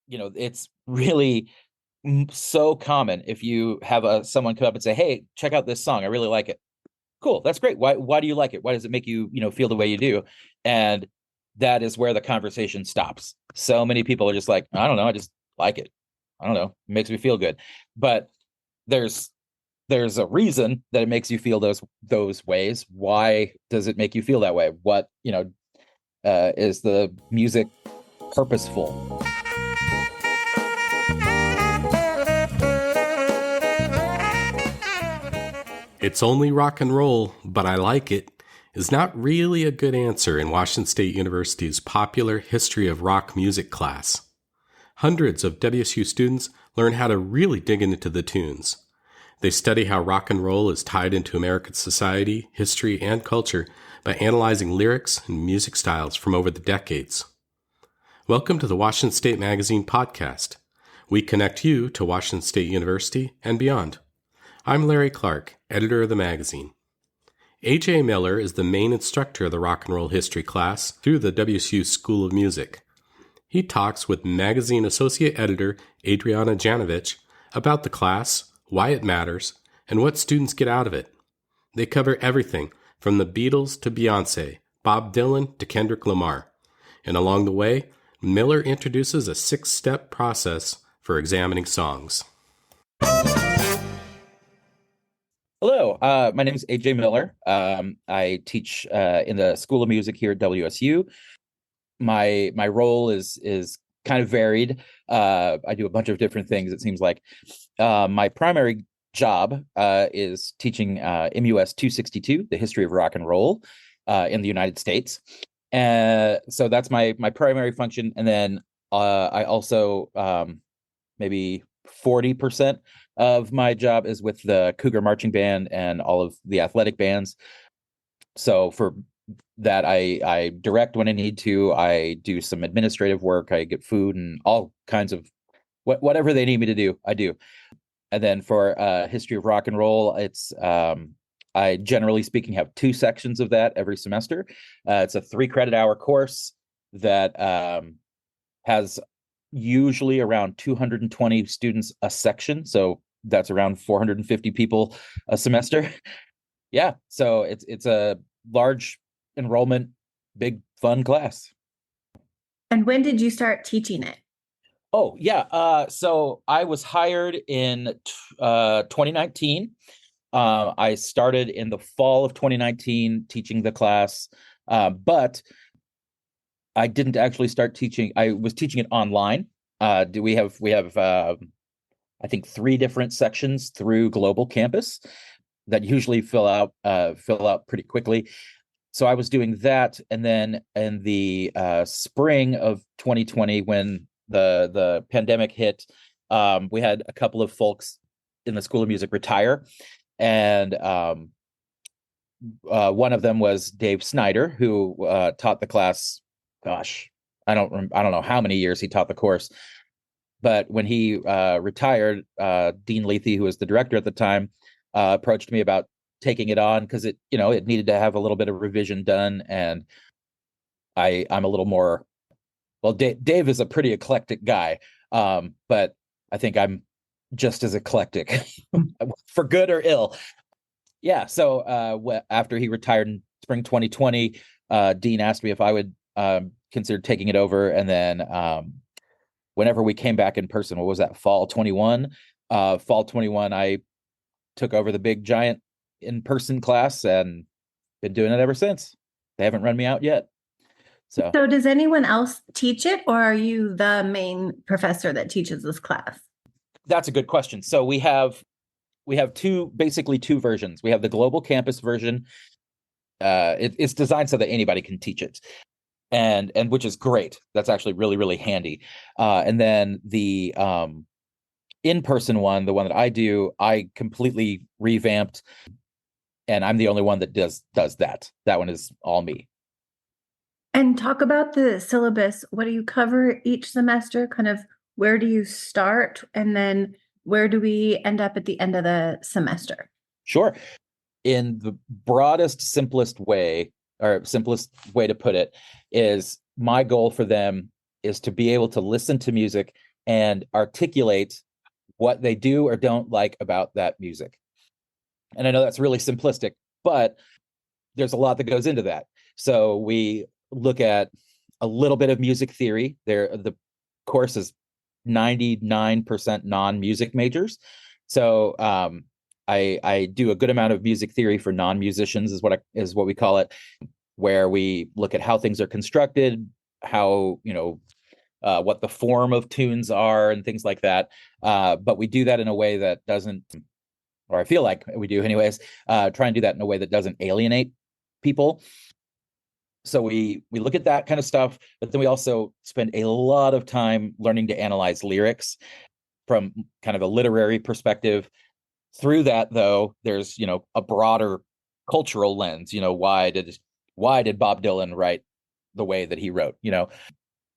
it's really so common if you have someone come up and say, "Hey, check out this song. I really like it." Cool, that's great. Why do you like it? Why does it make you, feel the way you do? And that is where the conversation stops. So many people are just like, I don't know, I just like it. I don't know, it makes me feel good. But there's there's a reason that it makes you feel those ways. Why does it make you feel that way? What, is the music purposeful? It's only rock and roll, but I like it, is not really a good answer in Washington State University's popular History of Rock Music class. Hundreds of WSU students learn how to really dig into the tunes. They study how rock and roll is tied into American society, history, and culture by analyzing lyrics and music styles from over the decades. Welcome to the Washington State Magazine podcast. We connect you to Washington State University and beyond. I'm Larry Clark, editor of the magazine. A.J. Miller is the main instructor of the rock and roll history class through the WSU School of Music. He talks with magazine associate editor Adriana Janovich about the class, why it matters, and what students get out of it. They cover everything from the Beatles to Beyonce, Bob Dylan to Kendrick Lamar. And along the way, Miller introduces a 6-step process for examining songs. Hello, my name is AJ Miller. I teach in the School of Music here at WSU. My role is kind of varied. I do a bunch of different things, it seems like. My primary job is teaching MUS 262, the history of rock and roll in the United States. So that's my primary function. And then I also maybe 40% of my job is with the Cougar Marching Band and all of the athletic bands. So for that, I direct when I need to. I do some administrative work. I get food and all kinds of whatever they need me to do, I do. And then for history of rock and roll, it's I generally speaking have 2 sections of that every semester. It's a 3-credit hour course that has usually around 220 students a section. So that's around 450 people a semester. Yeah. So it's a large enrollment, big fun class. And when did you start teaching it? Oh, yeah. So I was hired in 2019. I started in the fall of 2019 teaching the class, but I didn't actually start teaching. I was teaching it online. We have I think 3 different sections through Global Campus that usually fill out pretty quickly. So I was doing that, and then in the spring of 2020, when the pandemic hit, we had a couple of folks in the School of Music retire, and one of them was Dave Snyder, who taught the class. Gosh, I don't know how many years he taught the course, but when he retired, Dean Lethe, who was the director at the time, approached me about taking it on because it needed to have a little bit of revision done, and I'm a little more. Well, Dave is a pretty eclectic guy, but I think I'm just as eclectic, for good or ill. Yeah. So after he retired in spring 2020, Dean asked me if I would consider taking it over, and then whenever we came back in person, what was that? Fall 21. Fall 21, I took over the big giant in-person class and been doing it ever since. They haven't run me out yet. So does anyone else teach it, or are you the main professor that teaches this class? That's a good question. So we have basically two versions. We have the Global Campus version. It's designed so that anybody can teach it, and which is great. That's actually really, really handy. And then the in-person one, the one that I do, I completely revamped, and I'm the only one that does that. That one is all me. And talk about the syllabus. What do you cover each semester? Kind of where do you start? And then where do we end up at the end of the semester? Sure. In the broadest, simplest way to put it is, my goal for them is to be able to listen to music and articulate what they do or don't like about that music. And I know that's really simplistic, but there's a lot that goes into that. So we look at a little bit of music theory. The course is 99% non-music majors. So I do a good amount of music theory for non-musicians is what we call it, where we look at how things are constructed, how, what the form of tunes are and things like that. But we do that in a way that doesn't, or I feel like we do anyways, try and do that in a way that doesn't alienate people. So we look at that kind of stuff, but then we also spend a lot of time learning to analyze lyrics from kind of a literary perspective. Through that, though, there's, a broader cultural lens. Why did Bob Dylan write the way that he wrote?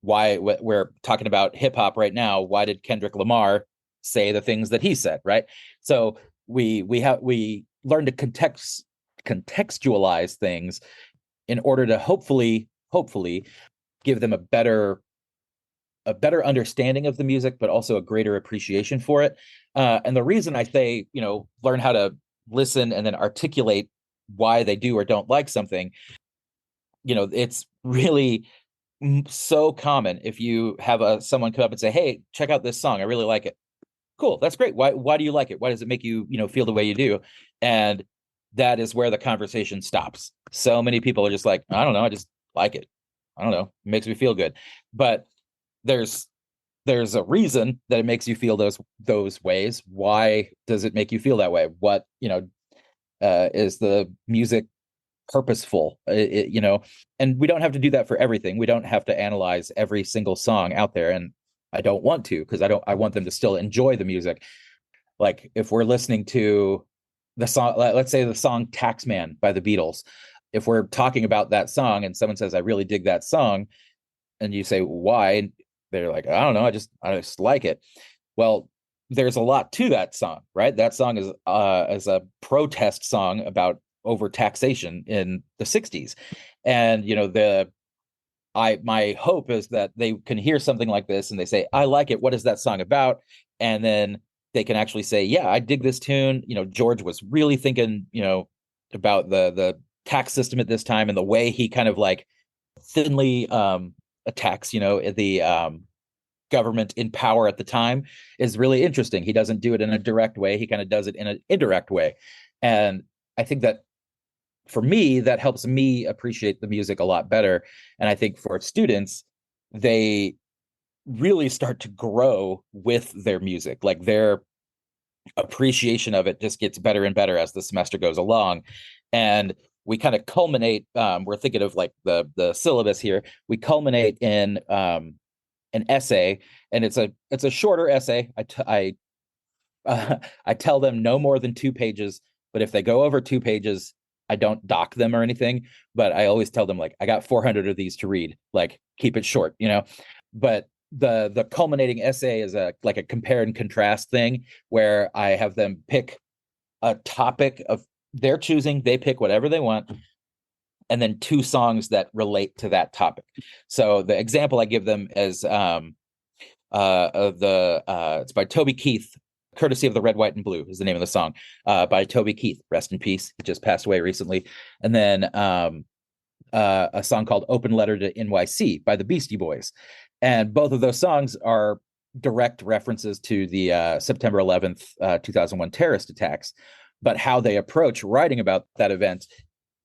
Why we're talking about hip hop right now. Why did Kendrick Lamar say the things that he said? Right. So we learn to contextualize things in order to hopefully give them a better understanding of the music, but also a greater appreciation for it. And the reason I say, learn how to listen and then articulate why they do or don't like something, it's really so common. If you have someone come up and say, "Hey, check out this song. I really like it." Cool. That's great. Why do you like it? Why does it make you, feel the way you do? And that is where the conversation stops. So many people are just like, I don't know, I just like it. I don't know, it makes me feel good. But there's a reason that it makes you feel those ways. Why does it make you feel that way? What, is the music purposeful? And we don't have to do that for everything. We don't have to analyze every single song out there. And I don't want to, because I want them to still enjoy the music. Like if we're listening to the song, let's say the song Taxman by the Beatles. If we're talking about that song and someone says, I really dig that song, and you say, why? And they're like, I don't know, I just like it. Well, there's a lot to that song, right? That song is a protest song about over taxation in the 60s. And, my hope is that they can hear something like this and they say, I like it. What is that song about? And then they can actually say, yeah, I dig this tune. George was really thinking, about the tax system at this time and the way he kind of like thinly attacks, the government in power at the time is really interesting. He doesn't do it in a direct way. He kind of does it in an indirect way. And I think that for me, that helps me appreciate the music a lot better. And I think for students, they really start to grow with their music. Like their appreciation of it just gets better and better as the semester goes along. And we kind of culminate, we're thinking of like the syllabus here. We culminate in an essay, and it's a shorter essay. I tell them no more than 2 pages, but if they go over 2 pages, I don't dock them or anything, but I always tell them like, I got 400 of these to read, like keep it short, but the culminating essay is a compare and contrast thing where I have them pick a topic of their choosing. They pick whatever they want, and then 2 songs that relate to that topic. So the example I give them is it's by Toby Keith. Courtesy of the Red, White, and Blue is the name of the song, by Toby Keith. Rest in peace. He just passed away recently. And then a song called Open Letter to NYC by the Beastie Boys. And both of those songs are direct references to the September 11th, 2001 terrorist attacks. But how they approach writing about that event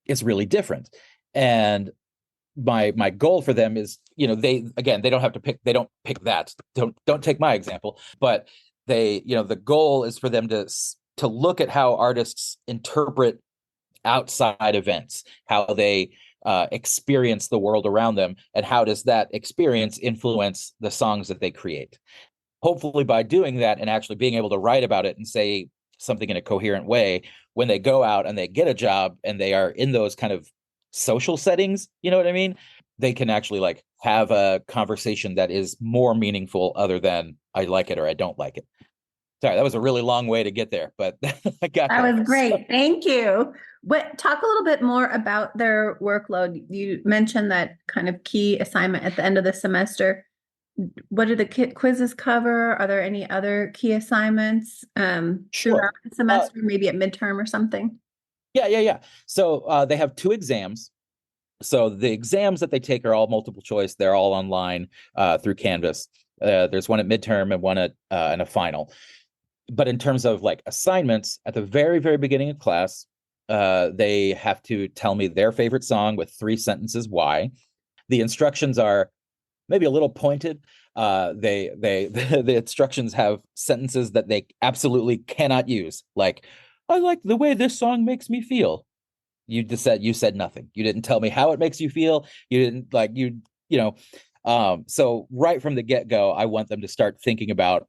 is really different. And my goal for them is, they don't have to pick. They don't pick that. Don't take my example, but the goal is for them to look at how artists interpret outside events, how they experience the world around them, and how does that experience influence the songs that they create. Hopefully by doing that and actually being able to write about it and say something in a coherent way, when they go out and they get a job and they are in those kind of social settings, you know what I mean? They can actually like have a conversation that is more meaningful other than I like it or I don't like it. Sorry, that was a really long way to get there, but I got that was great. Thank you. Talk a little bit more about their workload. You mentioned that kind of key assignment at the end of the semester. what do the quizzes cover? Are there any other key assignments Sure. throughout the semester, maybe at midterm or something? Yeah. So they have 2 exams. So the exams that they take are all multiple choice. They're all online through Canvas. There's one at midterm and one at and a final. But in terms of like assignments, at the very, very beginning of class, they have to tell me their favorite song with 3 sentences why. The instructions are maybe a little pointed. The instructions have sentences that they absolutely cannot use, like "I like the way this song makes me feel." You said nothing. You didn't tell me how it makes you feel. You didn't like you know. So right from the get-go, I want them to start thinking about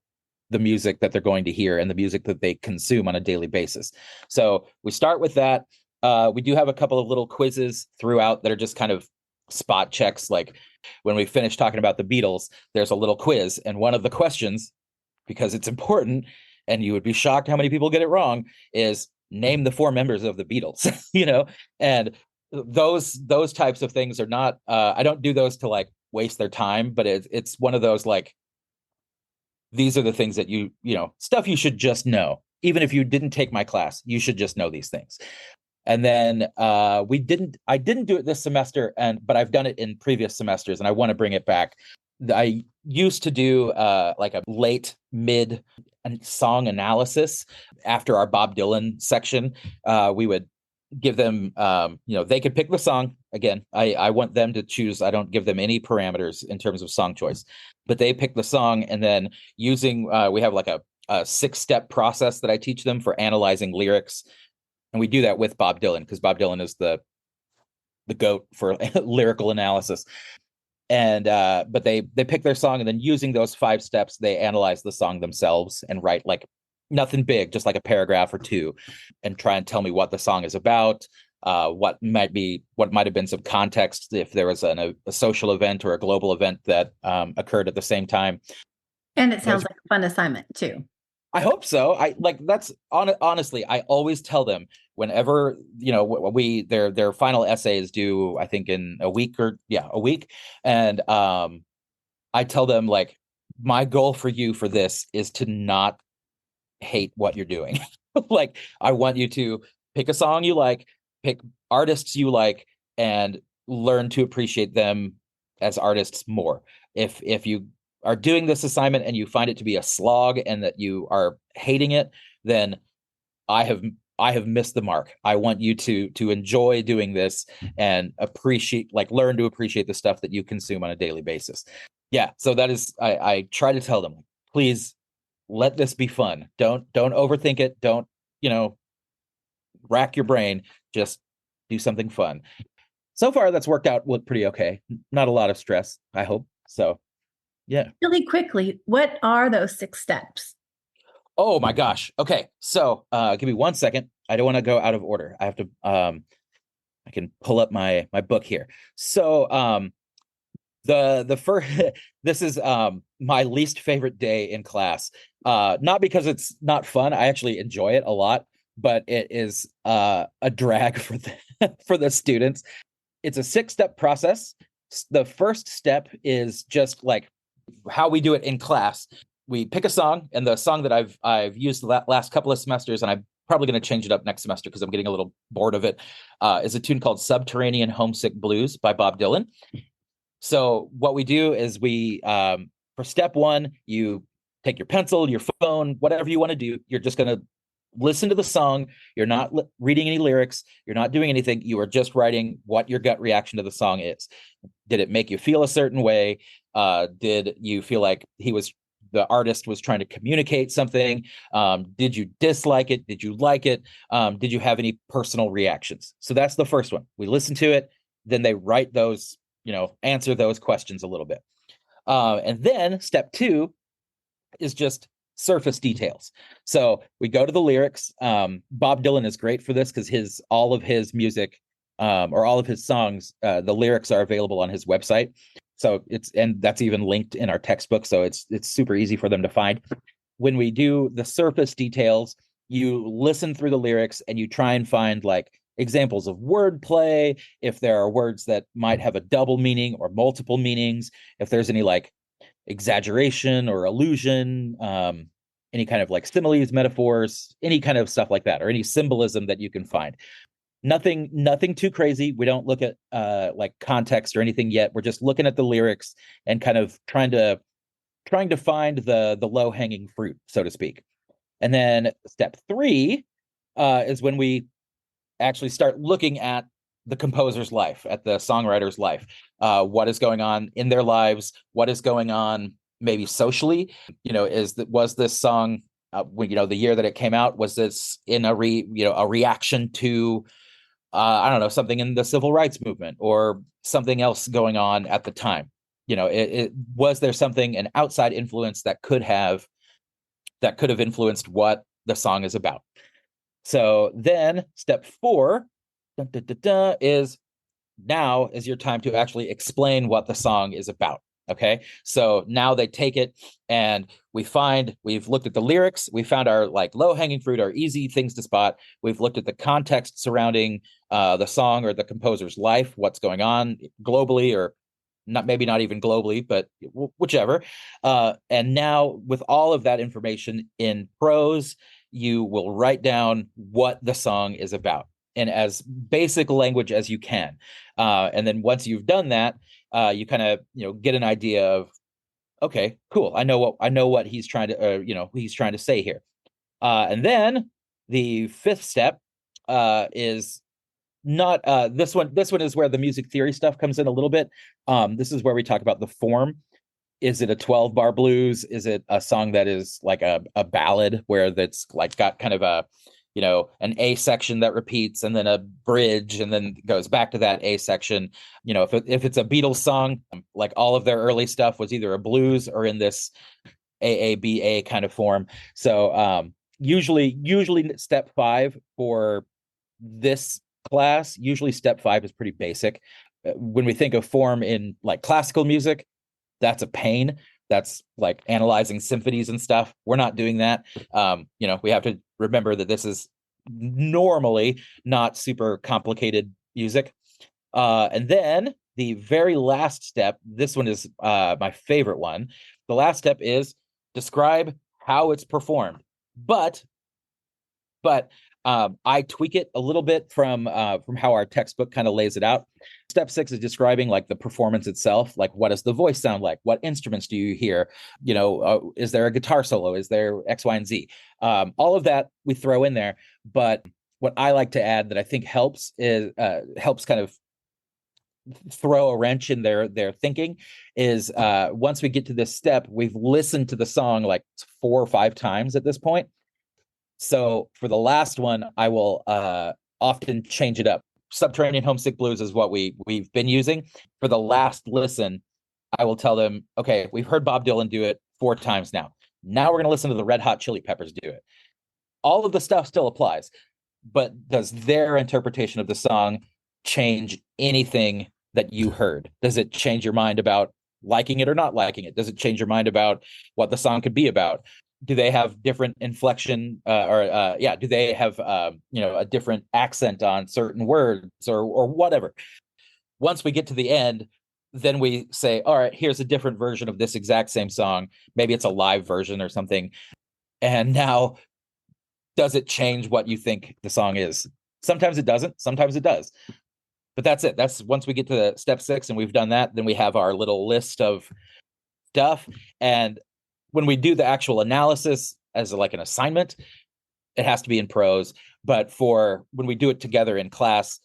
the music that they're going to hear and the music that they consume on a daily basis. So we start with that. We do have a couple of little quizzes throughout that are just kind of spot checks. Like when we finish talking about the Beatles, there's a little quiz, and one of the questions, because it's important, and you would be shocked how many people get it wrong, is name the 4 members of the Beatles. And those types of things are not. I don't do those to like waste their time, but it's one of those like, these are the things that stuff you should just know. Even if you didn't take my class, you should just know these things. And then I didn't do it this semester, but I've done it in previous semesters, and I want to bring it back. I used to do like a late mid song analysis after our Bob Dylan section. We would give them, they could pick the song. Again, I want them to choose. I don't give them any parameters in terms of song choice, but they pick the song, and then using, we have like a 6-step process that I teach them for analyzing lyrics. And we do that with Bob Dylan, because Bob Dylan is the GOAT for lyrical analysis. And but they pick their song, and then using those 5 steps, they analyze the song themselves and write like nothing big, just like a paragraph or 2, and try and tell me what the song is about, what might have been some context if there was a social event or a global event that occurred at the same time. And it sounds like a fun assignment too. I hope so. Honestly, I always tell them whenever, their final essay is due, I think in a week. And I tell them, like, my goal for you for this is to not hate what you're doing. Like, I want you to pick a song you like, pick artists you like, and learn to appreciate them as artists more. If you are doing this assignment and you find it to be a slog and that you are hating it, then I have missed the mark. I want you to enjoy doing this and learn to appreciate the stuff that you consume on a daily basis. Yeah. So that is, I try to tell them, please let this be fun. Don't overthink it. Don't, rack your brain. Just do something fun. So far, that's worked out pretty okay. Not a lot of stress, I hope. So yeah. Really quickly, what are those 6 steps? Oh my gosh. Okay. So give me 1 second. I don't want to go out of order. I have to I can pull up my book here. So the first this is my least favorite day in class. Not because it's not fun. I actually enjoy it a lot, but it is a drag for for the students. It's a 6-step process. The first step is just like how we do it in class. We pick a song, and the song that I've used the last couple of semesters, and I'm probably going to change it up next semester because I'm getting a little bored of it, is a tune called Subterranean Homesick Blues by Bob Dylan. So what we do is we, for step 1, you take your pencil, your phone, whatever you want to do. You're just going to listen to the song. You're not reading any lyrics. You're not doing anything. You are just writing what your gut reaction to the song is. Did it make you feel a certain way? Did you feel like the artist was trying to communicate something? Did you dislike it? Did you like it? Did you have any personal reactions? So that's the first one. We listen to it. Then they write those, answer those questions a little bit. And then step 2 is just surface details. So we go to the lyrics. Bob Dylan is great for this because all of his music, or all of his songs, the lyrics are available on his website. So and that's even linked in our textbook. So it's super easy for them to find. When we do the surface details, you listen through the lyrics and you try and find like examples of wordplay. If there are words that might have a double meaning or multiple meanings, if there's any like exaggeration or illusion, any kind of like similes, metaphors, any kind of stuff like that, or any symbolism that you can find. Nothing too crazy. We don't look at like context or anything yet. We're just looking at the lyrics and kind of trying to find the low hanging fruit, so to speak. And then step 3 is when we actually start looking at the composer's life, at the songwriter's life. What is going on in their lives? What is going on maybe socially? Was this song when the year that it came out, was this in a reaction to I don't know, something in the civil rights movement or something else going on at the time? Was there something, an outside influence that could have influenced what the song is about? So then step 4 is now is your time to actually explain what the song is about. Okay. So now they take it and we've looked at the lyrics. We found our like low hanging fruit, our easy things to spot. We've looked at the context surrounding the song or the composer's life, what's going on globally, or maybe not even globally, but whichever. And now with all of that information in prose, you will write down what the song is about in as basic language as you can. And then once you've done that, you kind of get an idea of, okay, cool. I know what he's trying to say here. And then the 5th step is not this one. This one is where the music theory stuff comes in a little bit. This is where we talk about the form. Is it a 12-bar blues? Is it a song that is like a ballad where that's like got kind of a an A section that repeats and then a bridge and then goes back to that A section? If it's a Beatles song, like all of their early stuff was either a blues or in this AABA kind of form. So usually step 5 for this class, usually step 5 is pretty basic. When we think of form in like classical music, that's a pain. That's like analyzing symphonies and stuff. We're not doing that. We have to remember that this is normally not super complicated music. And then the very last step, this one is my favorite one. The last step is describe how it's performed. But I tweak it a little bit from how our textbook kind of lays it out. Step 6 is describing like the performance itself. Like, what does the voice sound like? What instruments do you hear? Is there a guitar solo? Is there X, Y, and Z? All of that we throw in there. But what I like to add that I think helps is helps kind of throw a wrench in their thinking is once we get to this step, we've listened to the song like 4 or 5 times at this point. So for the last one, I will often change it up. Subterranean Homesick Blues is what we've been using. For the last listen, I will tell them, okay, we've heard Bob Dylan do it 4 times now. Now we're going to listen to the Red Hot Chili Peppers do it. All of the stuff still applies, but does their interpretation of the song change anything that you heard? Does it change your mind about liking it or not liking it? Does it change your mind about what the song could be about? Do they have different inflection do they have a different accent on certain words or whatever? Once we get to the end, then we say, all right, here's a different version of this exact same song. Maybe it's a live version or something. And now, does it change what you think the song is? Sometimes it doesn't, sometimes it does. But that's it. That's once we get to step 6 and we've done that, then we have our little list of stuff. And when we do the actual analysis as like an assignment, it has to be in prose. But for when we do it together in class,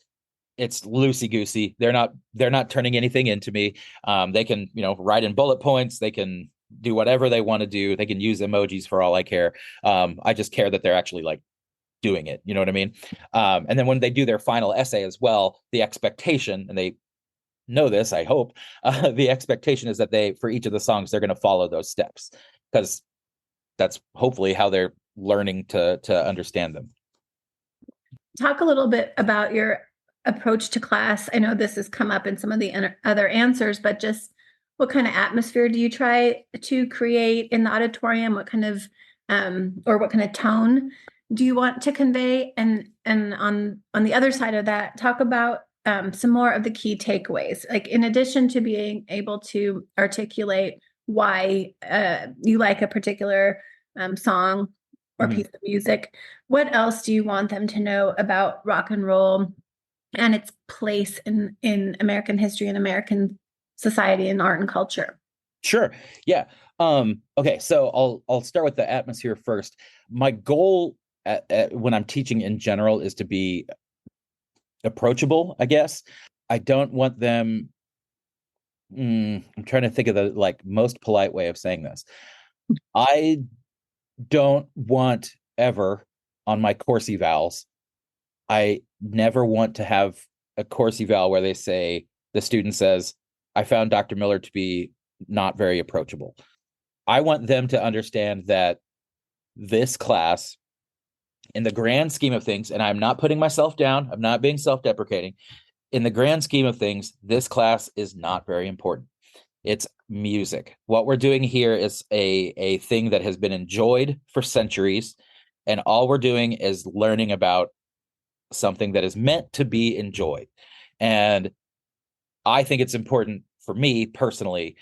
it's loosey goosey. They're not turning anything into me. They can write in bullet points. They can do whatever they want to do. They can use emojis for all I care. I just care that they're actually like doing it. You know what I mean? And then when they do their final essay as well, the expectation, and they know this, I hope, the expectation is that for each of the songs, they're going to follow those steps, because that's hopefully how they're learning to understand them. Talk a little bit about your approach to class. I know this has come up in some of the other answers, but just what kind of atmosphere do you try to create in the auditorium? What kind of or what kind of tone do you want to convey? And on the other side of that, talk about some more of the key takeaways. Like, in addition to being able to articulate why you like a particular song or Mhm. piece of music. What else do you want them to know about rock and roll and its place in American history and American society and art and culture? Sure. Yeah. Okay. So I'll start with the atmosphere first. My goal when I'm teaching in general is to be approachable, I guess. I don't want them. I'm trying to think of the like most polite way of saying this. I don't want ever on my course evals. I never want to have a course eval where they say the student says, "I found Dr. Miller to be not very approachable." I want them to understand that this class, in the grand scheme of things, and I'm not putting myself down, I'm not being self deprecating. In the grand scheme of things, this class is not very important. It's music. What we're doing here is a thing that has been enjoyed for centuries. And all we're doing is learning about something that is meant to be enjoyed. And I think it's important for me personally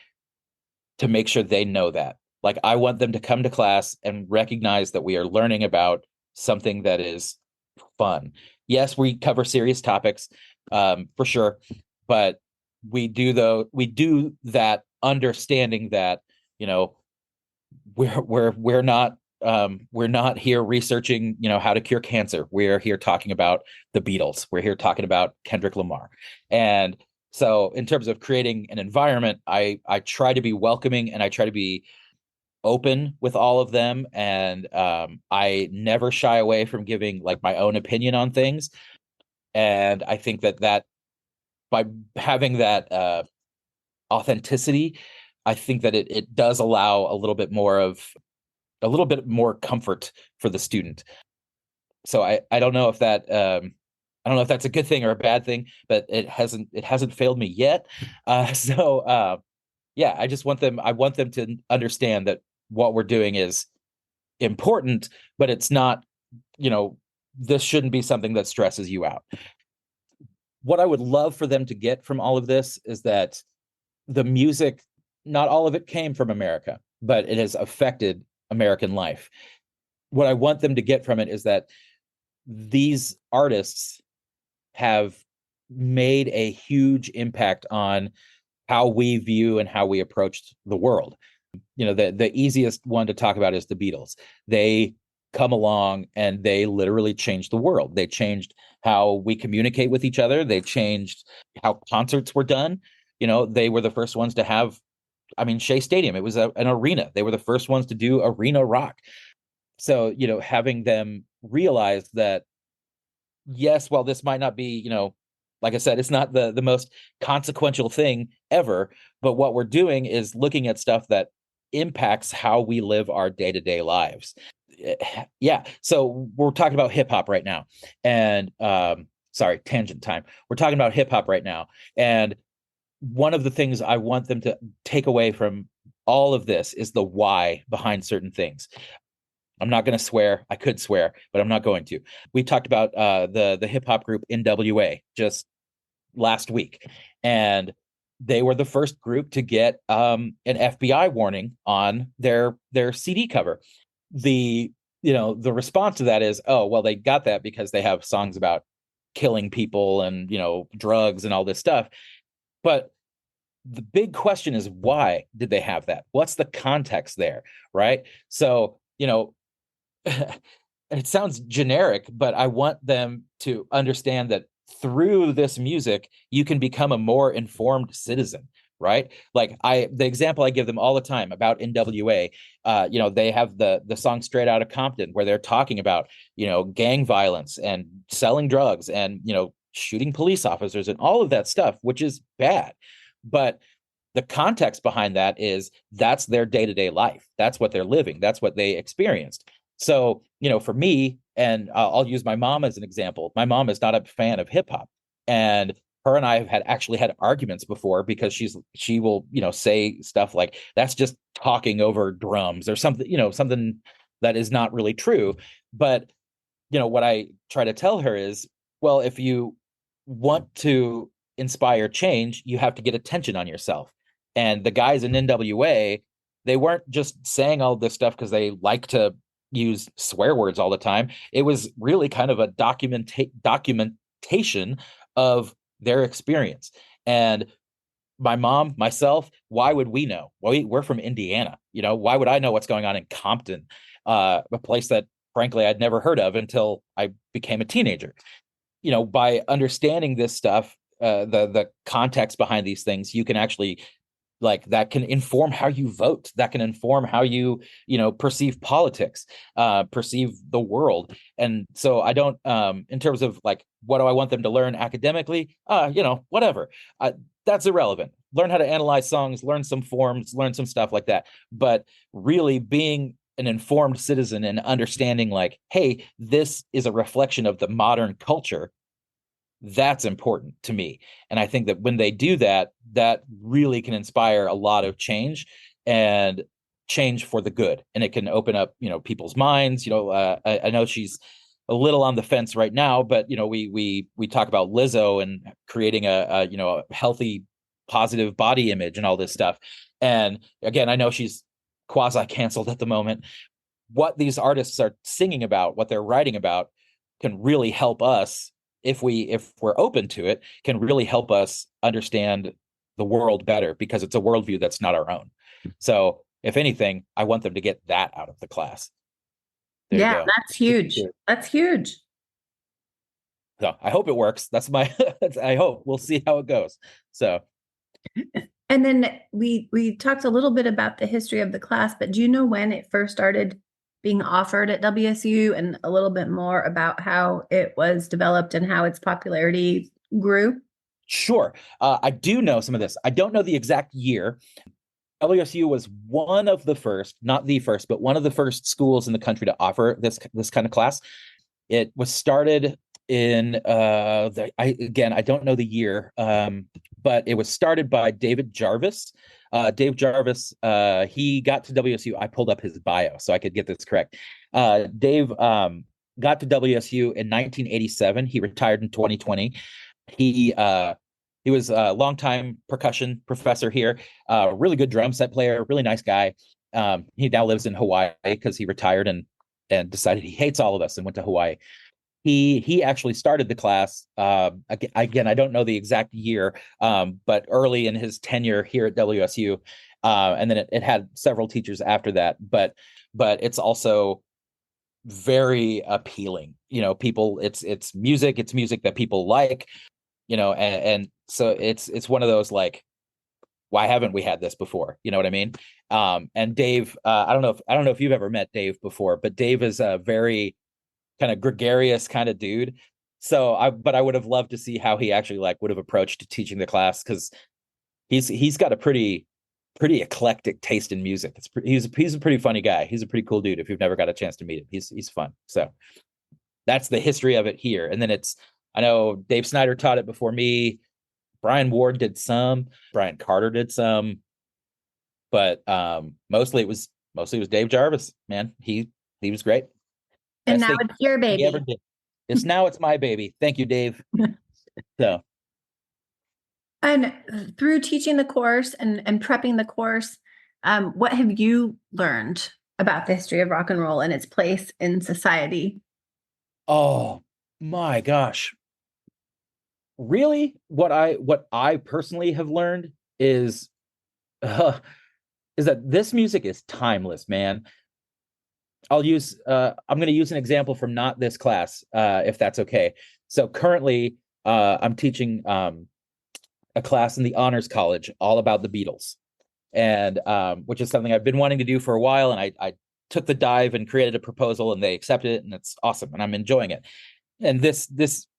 to make sure they know that. Like, I want them to come to class and recognize that we are learning about something that is fun. Yes, we cover serious topics, for sure, but we do that understanding that, you know, we're not here researching, you know, how to cure cancer. We're here talking about the Beatles. We're here talking about Kendrick Lamar. And so in terms of creating an environment, I try to be welcoming and I try to be open with all of them. And I never shy away from giving like my own opinion on things. And I think that by having that authenticity, I think that it does allow a little bit more comfort for the student. So I don't know if that I don't know if that's a good thing or a bad thing, but it hasn't failed me yet. Yeah, I want them to understand that what we're doing is important, but it's not, you know, this shouldn't be something that stresses you out. What I would love for them to get from all of this is that the music, not all of it came from America, but it has affected American life. What I want them to get from it is that these artists have made a huge impact on how we view and how we approach the world. You know, the easiest one to talk about is the Beatles. They come along and they literally changed the world. They changed how we communicate with each other. They changed how concerts were done. You know, they were the first ones to have, I mean, Shea Stadium, it was an arena. They were the first ones to do arena rock. So, you know, having them realize that, yes, well, this might not be, you know, like I said, it's not the most consequential thing ever, but what we're doing is looking at stuff that impacts how we live our day-to-day lives. Yeah. So we're talking about hip hop right now. And sorry, tangent time. We're talking about hip hop right now. And one of the things I want them to take away from all of this is the why behind certain things. I'm not going to swear. I could swear, but I'm not going to. We talked about the hip hop group NWA just last week, and they were the first group to get an FBI warning on their CD cover. The the response to that is, oh well, they got that because they have songs about killing people and drugs and all this stuff. But the big question is, why did they have that? What's the context there, right? So it sounds generic, but I want them to understand that through this music, you can become a more informed citizen, right? Like the example I give them all the time about NWA, they have the song Straight Outta Compton, where they're talking about, gang violence and selling drugs and, shooting police officers and all of that stuff, which is bad. But the context behind that is that's their day-to-day life. That's what they're living. That's what they experienced. So, for me, and I'll use my mom as an example. My mom is not a fan of hip hop, and her and I have actually had arguments before because she will, say stuff like that's just talking over drums or something, something that is not really true. But, what I try to tell her is, well, if you want to inspire change, you have to get attention on yourself. And the guys in NWA they weren't just saying all this stuff because they like to use swear words all the time. It was really kind of a documentation of their experience. And my mom, myself, why would we know? Well, we're from Indiana. Why would I know what's going on in Compton, a place that frankly I'd never heard of until I became a teenager? By understanding this stuff, the context behind these things, you can actually, like, that can inform how you vote, that can inform how you perceive politics, perceive the world. And so I don't, in terms of like, what do I want them to learn academically? Whatever. That's irrelevant. Learn how to analyze songs, learn some forms, learn some stuff like that. But really being an informed citizen and understanding, like, hey, this is a reflection of the modern culture, that's important to me. And I think that when they do that, that really can inspire a lot of change, and change for the good. And it can open up, people's minds. I know she's a little on the fence right now, but we talk about Lizzo and creating a healthy, positive body image and all this stuff. And again, I know she's quasi canceled at the moment. What these artists are singing about, what they're writing about, can really help us, if we're open to it, can really help us understand the world better, because it's a worldview that's not our own. So if anything, I want them to get that out of the class. There you go. That's huge. That's huge. So I hope it works. That's my, I hope. We'll see how it goes. So. And then we talked a little bit about the history of the class, but do you know when it first started being offered at WSU, and a little bit more about how it was developed and how its popularity grew? Sure. I do know some of this. I don't know the exact year. WSU was one of the first, not the first, but one of the first schools in the country to offer this kind of class. It was started in I don't know the year, but it was started by David Jarvis. Dave Jarvis, he got to WSU. I pulled up his bio so I could get this correct. Dave got to WSU in 1987. He retired in 2020. He was a longtime percussion professor here, really good drum set player, really nice guy. He now lives in Hawaii because he retired and decided he hates all of us and went to Hawaii. He actually started the class. Again, I don't know the exact year, but early in his tenure here at WSU, and then it had several teachers after that. But it's also very appealing. People, it's music that people like. And so it's one of those, like, why haven't we had this before? You know what I mean? And Dave, I don't know if you've ever met Dave before, but Dave is a very kind of gregarious kind of dude. So I would have loved to see how he actually would have approached teaching the class, because he's got a pretty eclectic taste in music. He's a pretty funny guy. He's a pretty cool dude. If you've never got a chance to meet him, he's fun. So that's the history of it here. And then I know Dave Snyder taught it before me. Brian Ward did some. Brian Carter did some. But mostly it was Dave Jarvis. Man, he was great. And now it's your baby. It's my baby. Thank you, Dave. So. And through teaching the course and prepping the course, what have you learned about the history of rock and roll and its place in society? Oh my gosh. Really, what I personally have learned is that this music is timeless, man. I'm going to use an example from not this class, if that's okay. So currently, I'm teaching a class in the Honors College all about the Beatles, and which is something I've been wanting to do for a while. And I took the dive and created a proposal, and they accepted it, and it's awesome, and I'm enjoying it. And this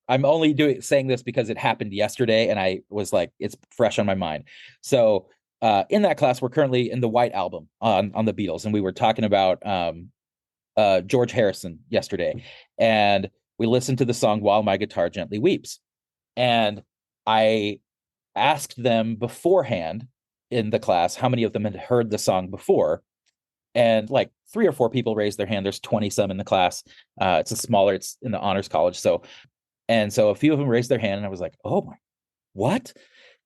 I'm only saying this because it happened yesterday, and I was like, it's fresh on my mind. So in that class, we're currently in the White Album on the Beatles, and we were talking about George Harrison yesterday, and we listened to the song While My Guitar Gently Weeps. And I asked them beforehand in the class how many of them had heard the song before, and like 3 or 4 people raised their hand. There's 20 some in the class. It's in the Honors College. So a few of them raised their hand, and I was like, oh my, what?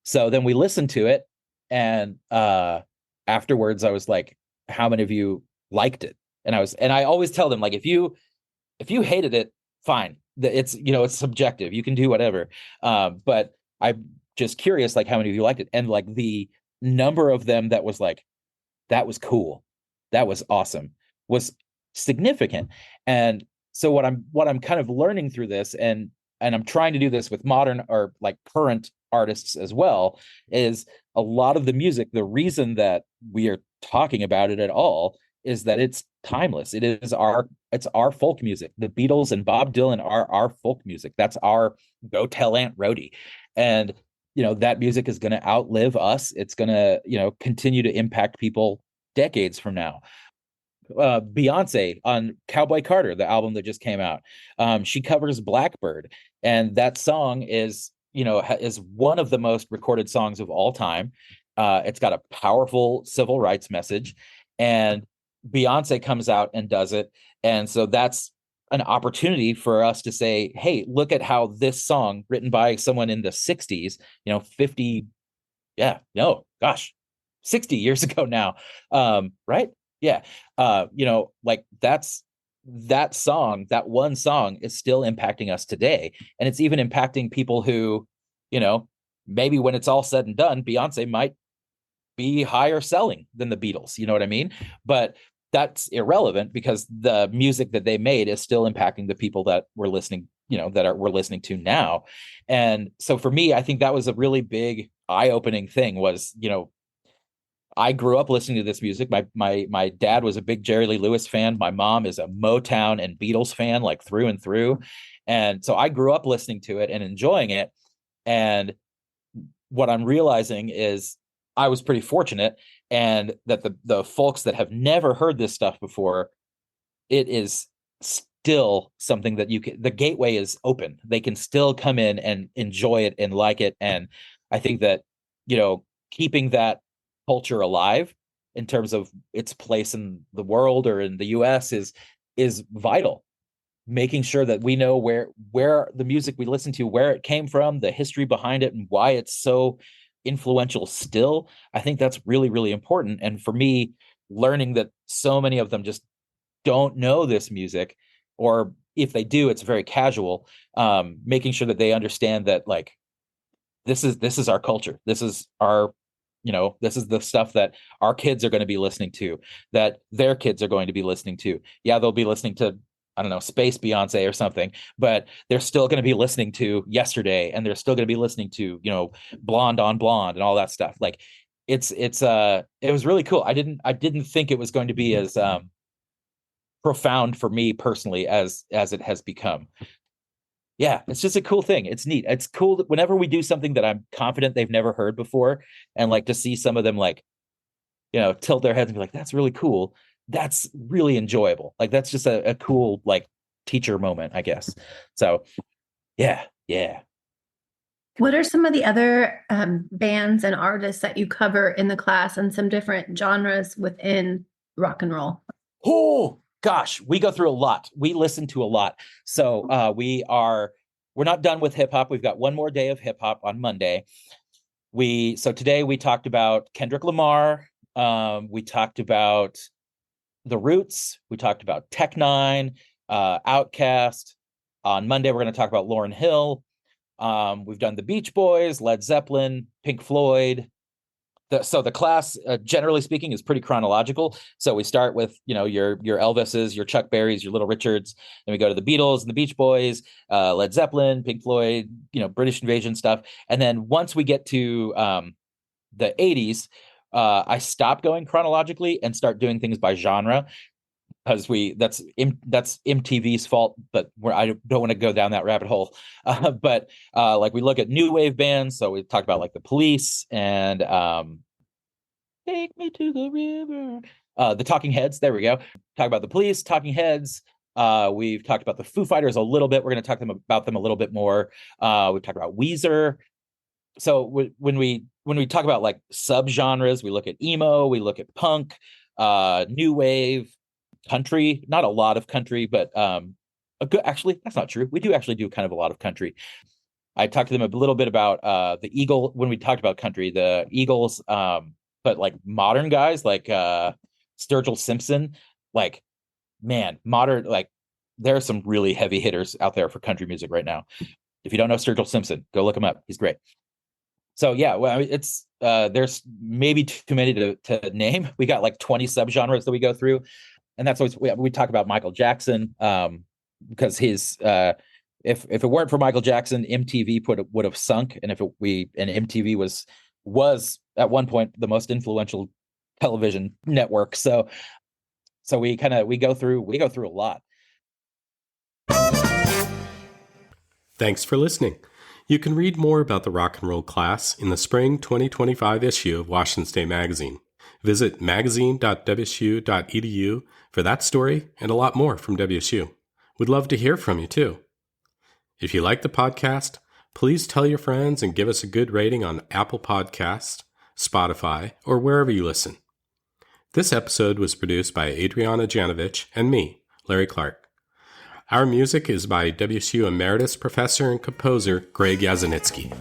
So then we listened to it, and afterwards I was like, how many of you liked it? And I always tell them, like, if you hated it, fine. It's, it's subjective. You can do whatever. But I'm just curious, like, how many of you liked it? And like the number of them that was like, that was cool, that was awesome, was significant. And so what I'm kind of learning through this, and I'm trying to do this with modern or like current artists as well, is a lot of the music, the reason that we are talking about it at all is that it's timeless. It's our folk music. The Beatles and Bob Dylan are our folk music. That's our Go Tell Aunt Rhody. And that music is going to outlive us. It's going to continue to impact people decades from now. Beyonce on Cowboy Carter, the album that just came out, she covers Blackbird, and that song is is one of the most recorded songs of all time. It's got a powerful civil rights message, and Beyonce comes out and does it. And so that's an opportunity for us to say, hey, look at how this song, written by someone in the 60s, 50, yeah, no, gosh, 60 years ago now, right? Yeah. Like that song, that one song is still impacting us today. And it's even impacting people who, maybe when it's all said and done, Beyonce might be higher selling than the Beatles. You know what I mean? But that's irrelevant because the music that they made is still impacting the people that we're listening, we're listening to now. And so for me, I think that was a really big eye-opening thing was, I grew up listening to this music. My dad was a big Jerry Lee Lewis fan. My mom is a Motown and Beatles fan, like through and through. And so I grew up listening to it and enjoying it. And what I'm realizing is I was pretty fortunate, and that the folks that have never heard this stuff before, it is still something that the gateway is open. They can still come in and enjoy it and like it. And I think that, keeping that culture alive in terms of its place in the world or in the US is vital. Making sure that we know where the music we listen to, where it came from, the history behind it, and why it's so influential still, I think that's really, really important. And for me, learning that so many of them just don't know this music, or if they do, it's very casual, making sure that they understand that, like, this is our culture. This is our, this is the stuff that our kids are going to be listening to, that their kids are going to be listening to. Yeah, they'll be listening to, I don't know, Space Beyonce or something, but they're still going to be listening to Yesterday, and they're still going to be listening to, Blonde on Blonde and all that stuff. Like it was really cool. I didn't think it was going to be as profound for me personally as it has become. Yeah, it's just a cool thing. It's neat. It's cool that whenever we do something that I'm confident they've never heard before, and like to see some of them like, tilt their heads and be like, that's really cool. That's really enjoyable. Like that's just a cool like teacher moment, I guess. So yeah. What are some of the other bands and artists that you cover in the class, and some different genres within rock and roll? Oh gosh, we go through a lot. We listen to a lot. So we're not done with hip hop. We've got one more day of hip hop on Monday. So today we talked about Kendrick Lamar. We talked about The Roots. We talked about Tech Nine, Outkast. On Monday, we're going to talk about Lauryn Hill. We've done the Beach Boys, Led Zeppelin, Pink Floyd. So the class, generally speaking, is pretty chronological. So we start with, your Elvises, your Chuck Berrys, your Little Richards. Then we go to the Beatles and the Beach Boys, Led Zeppelin, Pink Floyd, British Invasion stuff. And then once we get to the 80s, I stop going chronologically and start doing things by genre, because that's MTV's fault, but I don't want to go down that rabbit hole. But like we look at new wave bands, so we talked about like the Police and Take Me to the River, the Talking Heads. There we go. Talk about the Police, Talking Heads. We've talked about the Foo Fighters a little bit. We're going to talk about them a little bit more. We've talked about Weezer. So when we talk about like subgenres, we look at emo, we look at punk, new wave, country. Not a lot of country, but actually that's not true. We do actually do kind of a lot of country. I talked to them a little bit about the Eagle when we talked about country, the Eagles, but like modern guys like Sturgill Simpson, like, man, modern, like, there are some really heavy hitters out there for country music right now. If you don't know Sturgill Simpson, go look him up. He's great. So yeah, well, I mean, it's there's maybe too many to name. We got like 20 subgenres that we go through, and that's always we talk about Michael Jackson, because his if it weren't for Michael Jackson, MTV would have sunk, and MTV was at one point the most influential television network. So we go through a lot. Thanks for listening. You can read more about the rock and roll class in the spring 2025 issue of Washington State Magazine. Visit magazine.wsu.edu for that story and a lot more from WSU. We'd love to hear from you too. If you like the podcast, please tell your friends and give us a good rating on Apple Podcasts, Spotify, or wherever you listen. This episode was produced by Adriana Janovich and me, Larry Clark. Our music is by WSU Emeritus Professor and Composer Greg Yazanitsky.